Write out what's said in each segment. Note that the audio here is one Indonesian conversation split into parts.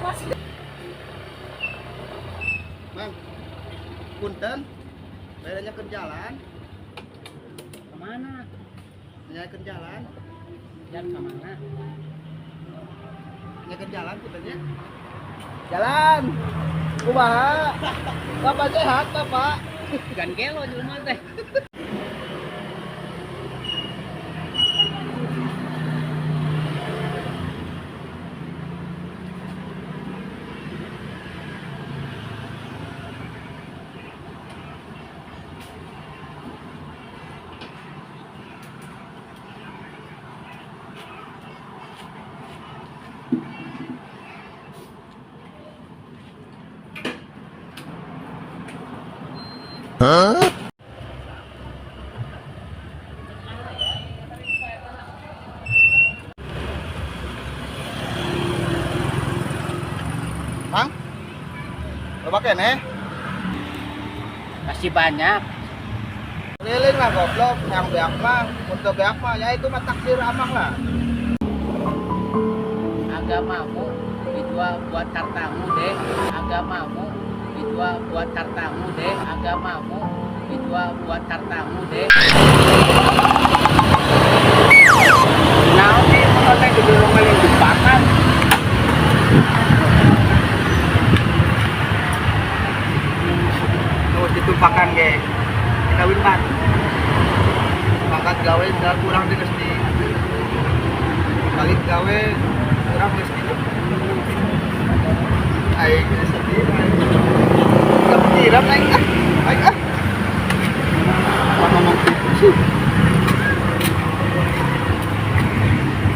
Bang, punten, bedanya ke jalan. Kemana? Bedanya ke jalan. Jalan kemana? Bedanya ke jalan puntennya. Jalan. Kumaha? Bapak sehat, Bapak. Gan kelo jelema teh. Bang, coba kene. Masih banyak. Keliling lah goblok, yang beak mah, untuk beak mah, ya itu mah taksir amang lah. Agamamu dijual buat hartamu deh. Agamamu dijual buat hartamu deh. Agamamu dijual buat hartamu deh. Nah, ini motornya didorong yang jebakan. Terus ditumpakan ke kawin ban. Pangkat gawe udah kurang di resti. Balik gawe kurang resti. Aing sedih. Kepikiran aing ah. Aing ah. Apa ngomong gitu sih?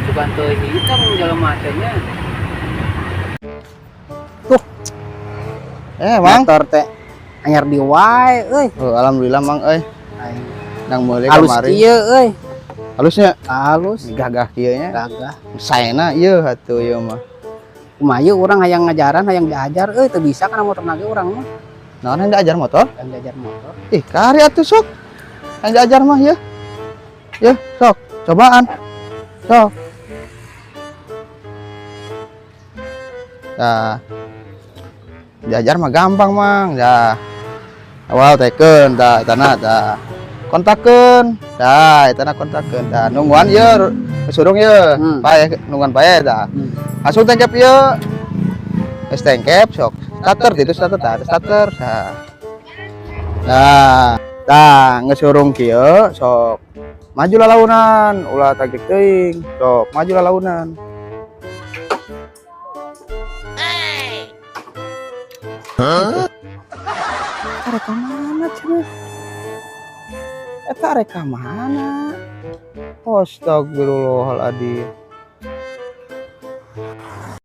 Coba tuh hitam jalan matanya. Mang. Motor teh anyar di wae euy. Oh, alhamdulillah Mang euy. Nang meuli Halus kamari. kieu euy. Halusnya Halus. gagah kieu nya. Gagah. Saena ieu atuh ieu mah. Kumaha ieu urang hayang ngajaran, hayang diajar euy teu bisa kana motor nage urang mah. Naon yang diajar motor? Hayang diajar motor. Ih, kari atuh sok. Yang diajar mah ya. Ya, sok. Cobaan. Sok. Nah. Diajar mah gampang, Mang. Ya. Awal teken, dah tanah dah. Kontakeun. Dah, tanah kontakeun. Dah nungguan ieu surung ieu. Pae nungguan pae dah. Langsung tangkep ieu. Geus tangkep sok. Starter itu starter tah, starter. Nah, tah ngesurung kieu sok. Maju lalaunan, ulah tagik teuing. Sok, maju lalaunan. Arek ka mana cenah? Eta arek ka mana? Astagfirullahaladzim.